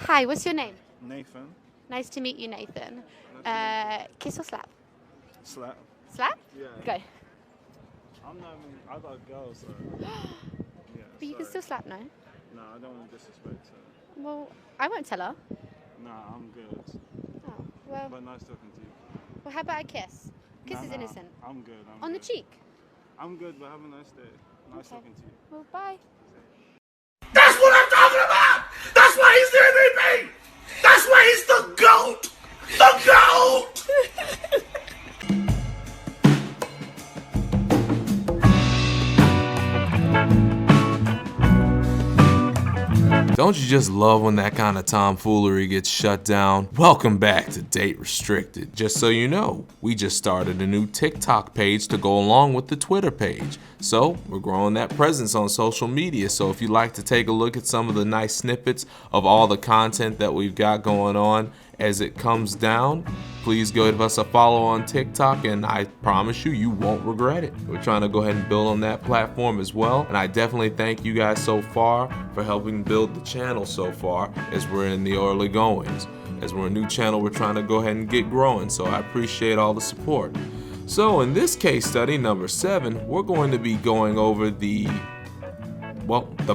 Hi, what's your name? Nathan. Nice to meet you, Nathan. Kiss or slap? Slap. Slap? Yeah. Go. I got a girl, so. Yeah. But you can still slap, no? No, I don't want to disrespect her. Well, I won't tell her. Nah, I'm good. Oh, well. But nice talking to you. Well, how about a kiss? Kiss is innocent. I'm good. On the cheek? I'm good, but have a nice day. Nice talking to you. Well, bye. That's what I'm talking about! That's why he's the MVP! That's why he's the GOAT! The GOAT! Don't you just love when that kind of tomfoolery gets shut down? Welcome back to Date Restricted. Just so you know, we just started a new TikTok page to go along with the Twitter page. So we're growing that presence on social media. So if you'd like to take a look at some of the nice snippets of all the content that we've got going on as it comes down, please go give us a follow on TikTok, and I promise you, you won't regret it. We're trying to go ahead and build on that platform as well, and I definitely thank you guys so far for helping build the channel so far as we're in the early goings. As we're a new channel, we're trying to go ahead and get growing, so I appreciate all the support. So in this case study, number 7, we're going to be going over the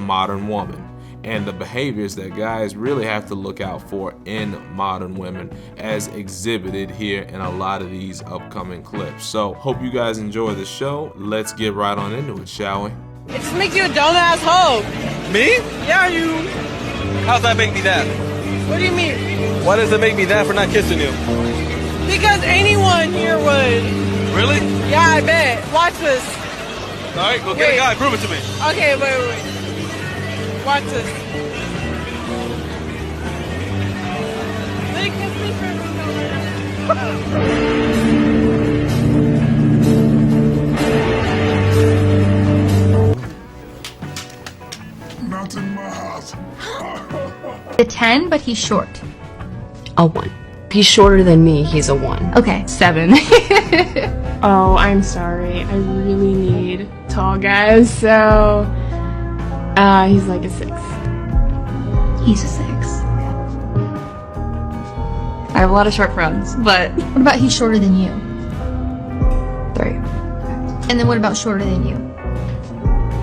modern woman and the behaviors that guys really have to look out for in modern women as exhibited here in a lot of these upcoming clips. So hope you guys enjoy the show. Let's get right on into it, shall we? It just makes you a dumbass hoe. Me? Yeah, you. How's that make me that? What do you mean? Why does it make me that for not kissing you? Because anyone here would. Really? Yeah, I bet. Watch this. Alright, go get a guy, prove it to me. Okay, wait. Watch this. They kiss me for Not in my house. A 10, but he's short. A 1. He's shorter than me, he's a 1. Okay. 7. Oh, I'm sorry. I really need tall guys, so he's like a 6. He's a 6. I have a lot of short friends, but What about he's shorter than you? 3. And then what about shorter than you?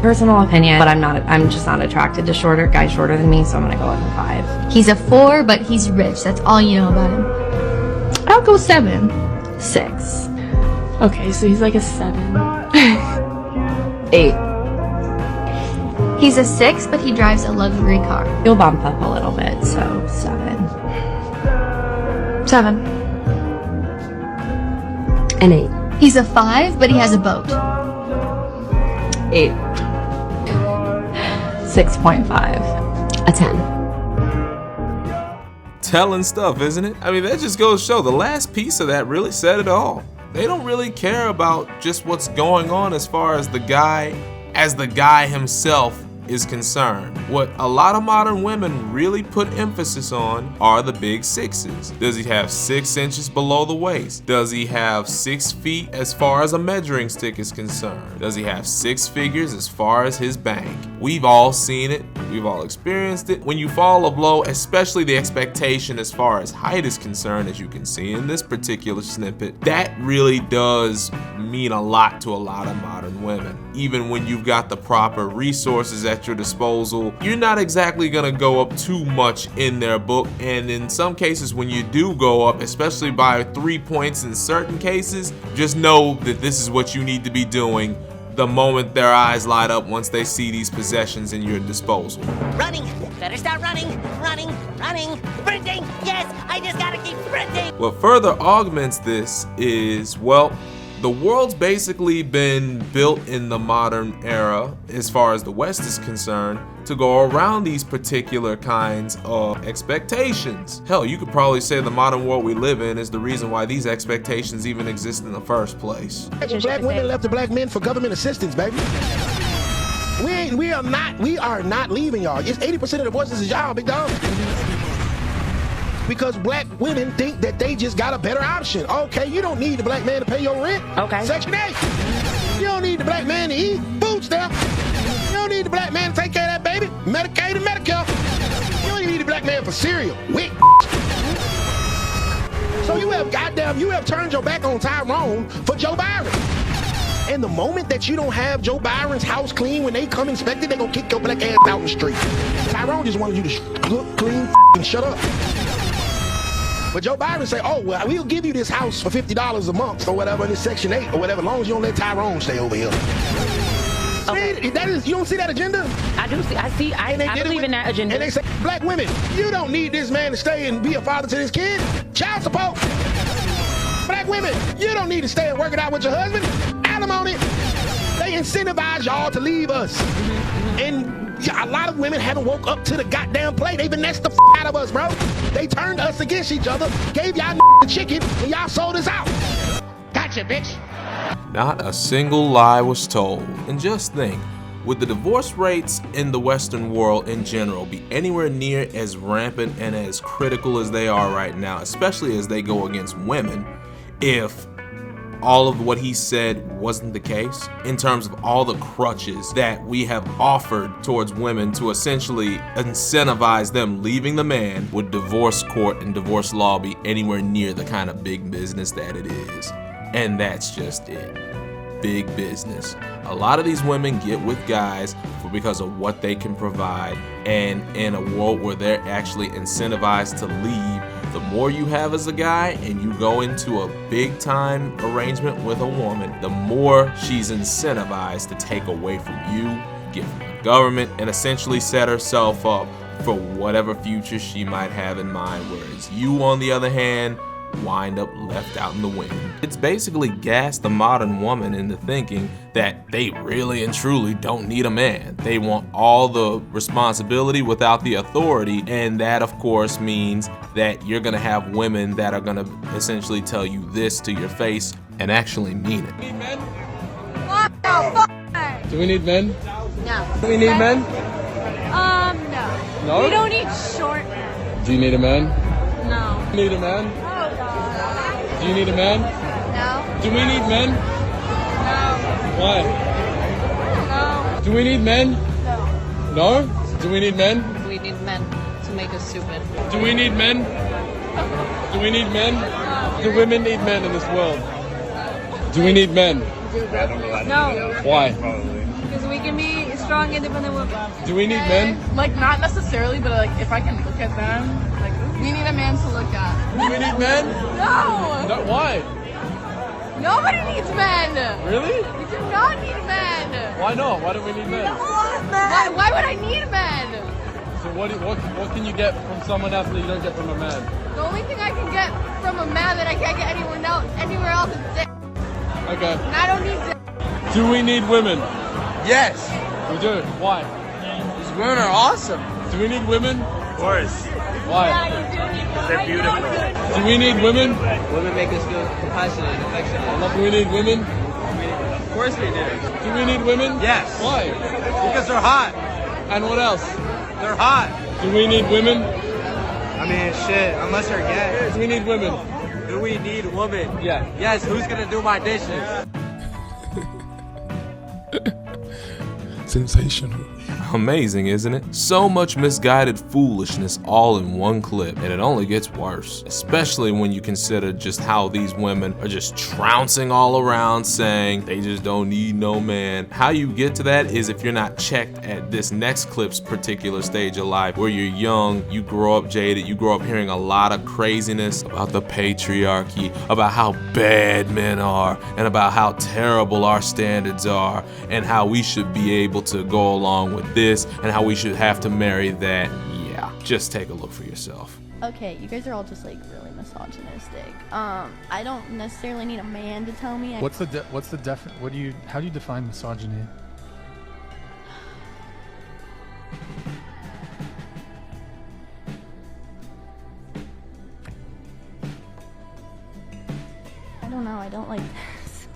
Personal opinion, but I'm just not attracted to guys shorter than me, so I'm gonna go with a 5. He's a 4, but he's rich. That's all you know about him. I'll go 7. 6. Okay, so he's like a 7. 8. He's a 6, but he drives a luxury car. You'll bump up a little bit, so 7. 7. An 8. He's a 5, but he has a boat. 8. 6.5. A 10. Telling stuff, isn't it? I mean, that just goes to show the last piece of that really said it all. They don't really care about just what's going on as far as the guy himself is concerned. What a lot of modern women really put emphasis on are the big 6s. Does he have 6 inches below the waist? Does he have 6 feet as far as a measuring stick is concerned? Does he have 6 figures as far as his bank? We've all seen it. We've all experienced it. When you fall below, especially the expectation as far as height is concerned, as you can see in this particular snippet, that really does mean a lot to a lot of modern women. Even when you've got the proper resources at your disposal, you're not exactly gonna go up too much in their book, and in some cases when you do go up, especially by 3 points in certain cases, just know that this is what you need to be doing the moment their eyes light up once they see these possessions in your disposal. Running! Better start running! Running! Sprinting! Yes! I just gotta keep sprinting! What further augments this is, well, the world's basically been built in the modern era, as far as the West is concerned, to go around these particular kinds of expectations. Hell, you could probably say the modern world we live in is the reason why these expectations even exist in the first place. Black women left the black men for government assistance, baby. We are not leaving y'all. It's 80% of the voices is y'all, big dog. Because black women think that they just got a better option. Okay, you don't need the black man to pay your rent. Okay. Section 8. You don't need the black man to eat food stamps. You don't need the black man to take care of that baby. Medicaid and Medicare. You don't even need the black black man for cereal. Wick. So you have turned your back on Tyrone for Joe Byron. And the moment that you don't have Joe Byron's house clean when they come inspect it, they gonna kick your black ass out in the street. Tyrone just wanted you to cook, clean, and shut up. But Joe Byron say, oh, well, we'll give you this house for $50 a month or whatever in this Section 8 or whatever, as long as you don't let Tyrone stay over here. Okay. Man, you don't see that agenda? I do see. I believe in that agenda. And they say, black women, you don't need this man to stay and be a father to this kid. Child support. Black women, you don't need to stay and work it out with your husband. Alimony. They incentivize y'all to leave us. And a lot of women haven't woke up to the goddamn play. They finessed the out of us, bro. They turned us against each other, gave y'all the chicken, and y'all sold us out. Gotcha, bitch. Not a single lie was told. And just think, would the divorce rates in the Western world in general be anywhere near as rampant and as critical as they are right now, especially as they go against women, if all of what he said wasn't the case, in terms of all the crutches that we have offered towards women to essentially incentivize them leaving the man? Would divorce court and divorce law be anywhere near the kind of big business that it is? And that's just it. Big business. A lot of these women get with guys because of what they can provide, and in a world where they're actually incentivized to leave, the more you have as a guy and you go into a big time arrangement with a woman, the more she's incentivized to take away from you, get from the government, and essentially set herself up for whatever future she might have in mind, whereas you, on the other hand, wind up left out in the wind. It's basically gassed the modern woman into thinking that they really and truly don't need a man. They want all the responsibility without the authority, and that of course means that you're gonna have women that are gonna essentially tell you this to your face and actually mean it. Need men? Do we need men? No. Do we need men? No. No? We don't need short men. Do you need a man? No. Do you need a man? Oh, God. Do you need a man? No. Do we need men? No. Why? No. Do we need men? No. No? Do we need men? We need men to make us stupid. Do we need men? Do we need men? Do women need men in this world? Do we need men? No. Why? Because we can be strong, independent women. Do we need men? Like, not necessarily, but like, if I can look at them, like, we need a man to look at. Do we need men? No! No, why? Nobody needs men! Really? We do not need men! Why not? Why don't we need men? Why would I need men? So what can you get from someone else that you don't get from a man? The only thing I can get from a man that I can't get anywhere else is dick. Okay. And I don't need dick. Do we need women? Yes. We do. Why? These women are awesome. Do we need women? Of course. Why? Because they're beautiful. Do we need women? Women make us feel compassionate and affectionate. Do we need women? Of course we do. Do we need women? Yes. Why? Because they're hot. And what else? They're hot. Do we need women? I mean, shit, unless they're gay. Do we need women? Do we need women? Yeah. Yes, who's gonna do my dishes? Sensational. Amazing, isn't it? So much misguided foolishness all in one clip, and it only gets worse. Especially when you consider just how these women are just trouncing all around saying they just don't need no man. How you get to that is if you're not checked at this next clip's particular stage of life, where you're young, you grow up jaded, you grow up hearing a lot of craziness about the patriarchy, about how bad men are, and about how terrible our standards are, and how we should be able to go along with this, and how we should have to marry that. Yeah, just take a look for yourself. Okay, you guys are all just like really misogynistic. I don't necessarily need a man to tell me. How do you define misogyny? I don't know, I don't like this.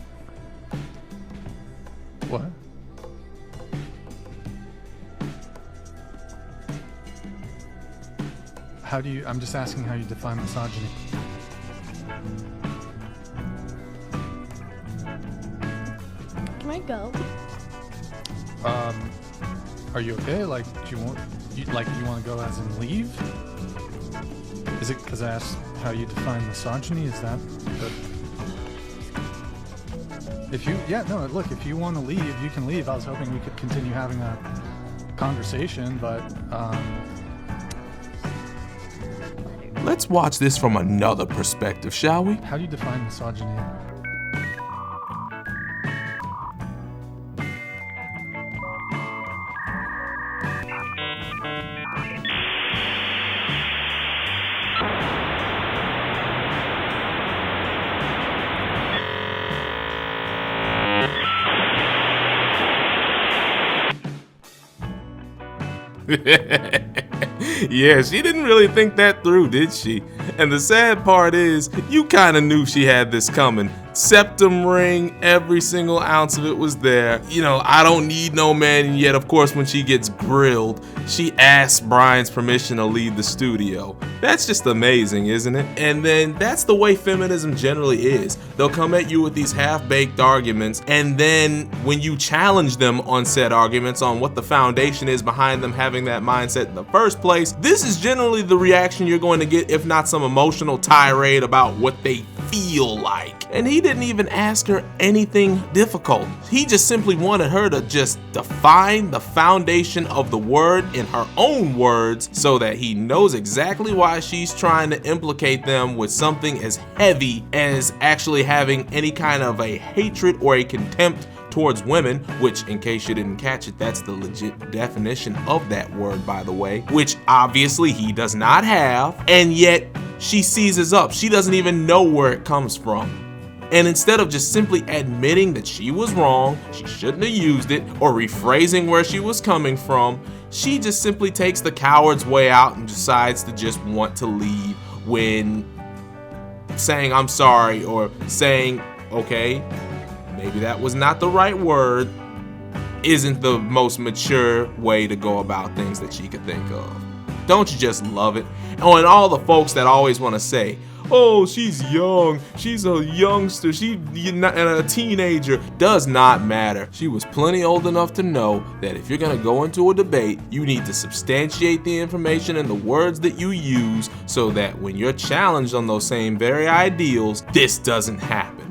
What? I'm just asking how you define misogyny. Can I go? Are you okay? Like, do you want to go as in leave? Is it because I asked how you define misogyny? Is that the... If you, yeah, no, look, if you want to leave, you can leave. I was hoping we could continue having a conversation, but, Let's watch this from another perspective, shall we? How do you define misogyny? Yeah, she didn't really think that through, did she? And the sad part is, you kind of knew she had this coming. Septum ring, every single ounce of it was there. You know, I don't need no man, and yet of course when she gets grilled, she asks Brian's permission to leave the studio. That's just amazing, isn't it? And then that's the way feminism generally is. They'll come at you with these half-baked arguments, and then when you challenge them on said arguments, on what the foundation is behind them having that mindset in the first place, this is generally the reaction you're going to get, if not some emotional tirade about what they feel like. And he didn't even ask her anything difficult. He just simply wanted her to just define the foundation of the word in her own words so that he knows exactly why she's trying to implicate them with something as heavy as actually having any kind of a hatred or a contempt towards women, which, in case you didn't catch it, that's the legit definition of that word, by the way, which obviously he does not have, and yet she seizes up. She doesn't even know where it comes from. And instead of just simply admitting that she was wrong, she shouldn't have used it, or rephrasing where she was coming from, she just simply takes the coward's way out and decides to just want to leave when saying I'm sorry or saying, okay, maybe that was not the right word, isn't the most mature way to go about things that she could think of. Don't you just love it? Oh, and all the folks that always want to say, oh, she's young, she's a youngster, and a teenager, does not matter. She was plenty old enough to know that if you're gonna go into a debate, you need to substantiate the information and the words that you use so that when you're challenged on those same very ideals, this doesn't happen.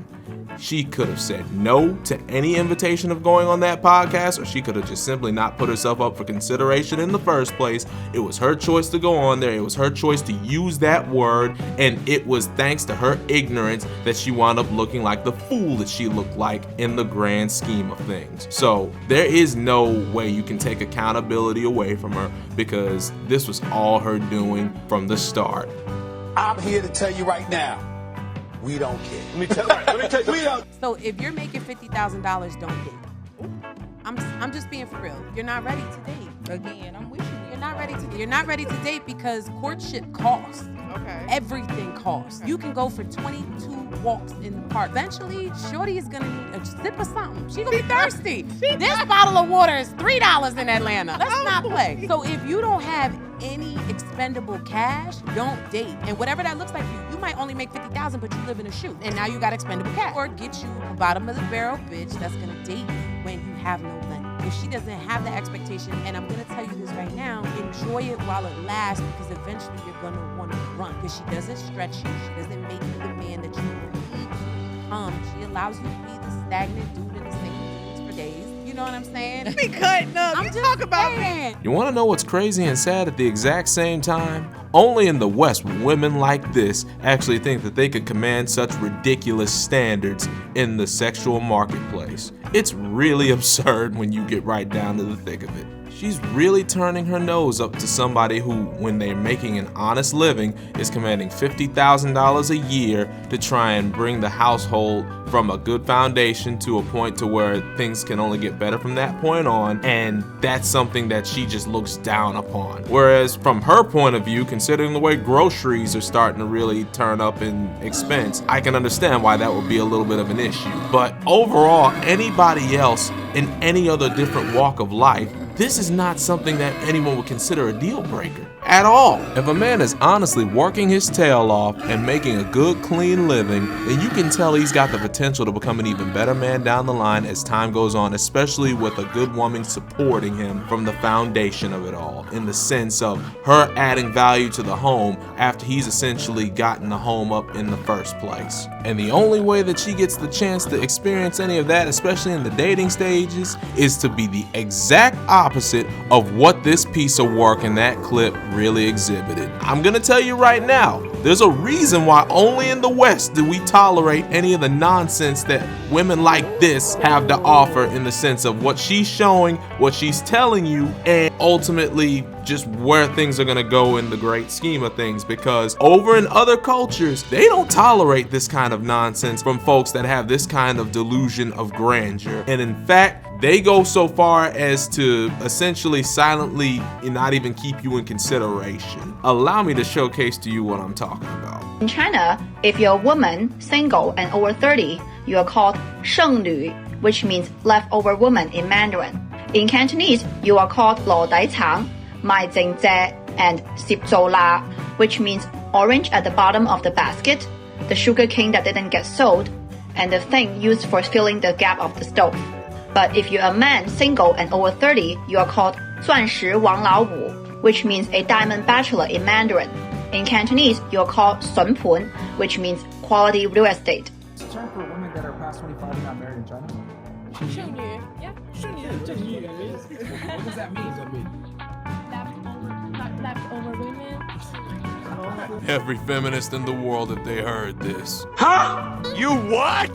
She could have said no to any invitation of going on that podcast, or she could have just simply not put herself up for consideration in the first place. It was her choice to go on there. It was her choice to use that word, and it was thanks to her ignorance that she wound up looking like the fool that she looked like in the grand scheme of things. So there is no way you can take accountability away from her, because this was all her doing from the start. I'm here to tell you right now, we don't care. Let me tell you, we don't. So if you're making $50,000, don't date. I'm just being for real. You're not ready to date. Again, I'm with you. You're not ready to date because courtship costs. Okay. Everything costs. You can go for 22 walks in the park. Eventually, shorty is gonna need a sip of something. She gonna be thirsty. This bottle of water is $3 in Atlanta. Let's not play. So if you don't have any expendable cash, don't date. And whatever that looks like for you, you might only make $50,000, but you live in a shoe, and now you got expendable cash. Or get you a bottom of the barrel bitch that's gonna date you when you have no money. If she doesn't have the expectation, and I'm gonna tell you this right now, enjoy it while it lasts, because eventually you're gonna want to run. Because she doesn't stretch you, she doesn't make you the man that you need to become. She allows you to be the stagnant dude in the same jeans for days. You know what I'm saying? Be cutting up. I'm You just talk about saying. You want to know what's crazy and sad at the exact same time? Only in the West women like this actually think that they could command such ridiculous standards in the sexual marketplace. It's really absurd when you get right down to the thick of it. She's really turning her nose up to somebody who, when they're making an honest living, is commanding $50,000 a year to try and bring the household from a good foundation to a point to where things can only get better from that point on, and that's something that she just looks down upon. Whereas from her point of view, considering the way groceries are starting to really turn up in expense, I can understand why that would be a little bit of an issue. But overall, anybody else in any other different walk of life, this is not something that anyone would consider a deal breaker. at all. If a man is honestly working his tail off and making a good, clean living, then you can tell he's got the potential to become an even better man down the line as time goes on, especially with a good woman supporting him from the foundation of it all, in the sense of her adding value to the home after he's essentially gotten the home up in the first place. And the only way that she gets the chance to experience any of that, especially in the dating stages, is to be the exact opposite of what this piece of work in that clip really exhibited. I'm gonna tell you right now, there's a reason why only in the West do we tolerate any of the nonsense that women like this have to offer, in the sense of what she's showing, what she's telling you, and ultimately just where things are gonna go in the great scheme of things. Because over in other cultures, they don't tolerate this kind of nonsense from folks that have this kind of delusion of grandeur. And in fact, they go so far as to essentially silently not even keep you in consideration. Allow me to showcase to you what I'm talking about. In China, if you're a woman, single, and over 30, you are called 剩女, which means leftover woman in Mandarin. In Cantonese, you are called 攞底橙, 賣剩蔗, and 攝做辣, which means orange at the bottom of the basket, the sugar cane that didn't get sold, and the thing used for filling the gap of the stove. But if you're a man, single, and over 30, you are called 钻石王老五, which means a diamond bachelor in Mandarin. In Cantonese, you are called 笋盤, which means quality real estate. It's a term for women that are past 25 and not married in China. 剩女 Yeah, 剩女 What does that mean? Leftover women. Every feminist in the world, if they heard this. Huh? You what?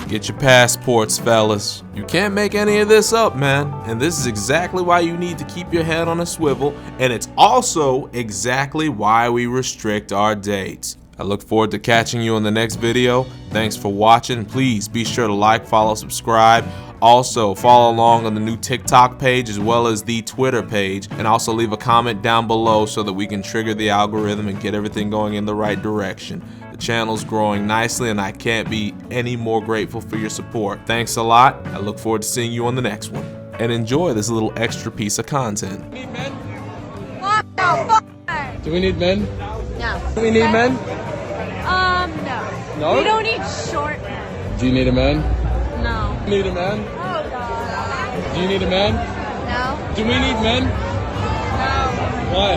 Get your passports, fellas. You can't make any of this up, man. And this is exactly why you need to keep your head on a swivel. And it's also exactly why we restrict our dates. I look forward to catching you in the next video. Thanks for watching. Please be sure to like, follow, subscribe. Also, follow along on the new TikTok page as well as the Twitter page. And also leave a comment down below so that we can trigger the algorithm and get everything going in the right direction. The channel's growing nicely and I can't be any more grateful for your support. Thanks a lot. I look forward to seeing you on the next one. And enjoy this little extra piece of content. Do we need men? No. Do we need men? No. No? We don't need short men. Do you need a man? No. Need a man? Oh, God. Do you need a man? No. Do we need men? No. Why?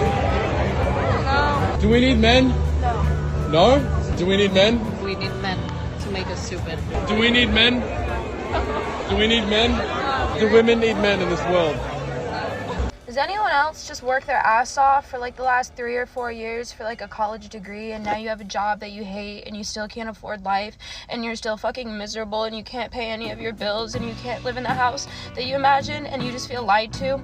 No. Do we need men? No. No? Do we need men? We need men to make us stupid. Do we need men? Do we need men? Do women need men in this world? Does anyone else just work their ass off for like the last 3 or 4 years for like a college degree, and now you have a job that you hate and you still can't afford life and you're still fucking miserable and you can't pay any of your bills and you can't live in the house that you imagine, and you just feel lied to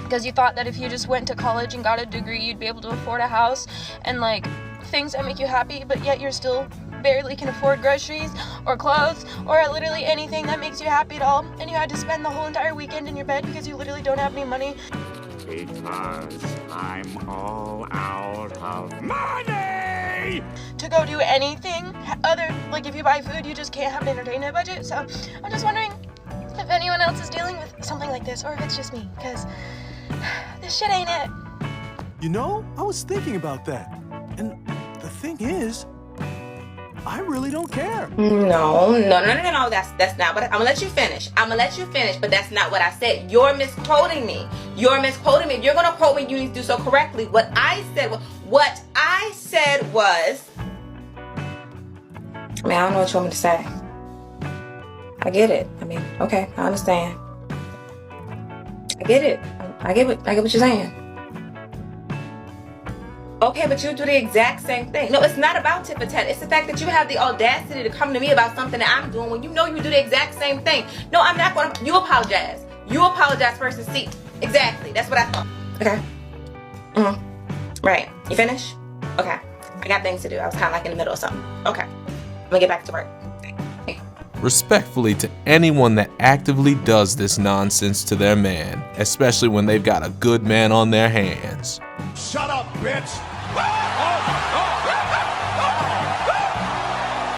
because you thought that if you just went to college and got a degree you'd be able to afford a house and like things that make you happy, but yet you're still barely can afford groceries or clothes or literally anything that makes you happy at all, and you had to spend the whole entire weekend in your bed because you literally don't have any money. Because I'm all out of money! To go do anything other, like if you buy food, you just can't have an entertainment budget. So I'm just wondering if anyone else is dealing with something like this, or if it's just me, because this shit ain't it. You know, I was thinking about that. And the thing is, I really don't care. No, that's not what I'm gonna let you finish. But that's not what I said. You're misquoting me. If you're gonna quote me, you need to do so correctly. What I said was, I mean, I don't know what you want me to say. I get it. I mean, okay, I understand. I get it. I get what you're saying. Okay, but you do the exact same thing. No, it's not about tit for tat. It's the fact that you have the audacity to come to me about something that I'm doing when you know you do the exact same thing. No, I'm not going to. You apologize. You apologize first and see. Exactly. That's what I thought. Okay. Right. You finished? Okay. I got things to do. I was kind of like in the middle of something. Okay. Let me get back to work. Respectfully to anyone that actively does this nonsense to their man, especially when they've got a good man on their hands. Shut up, bitch!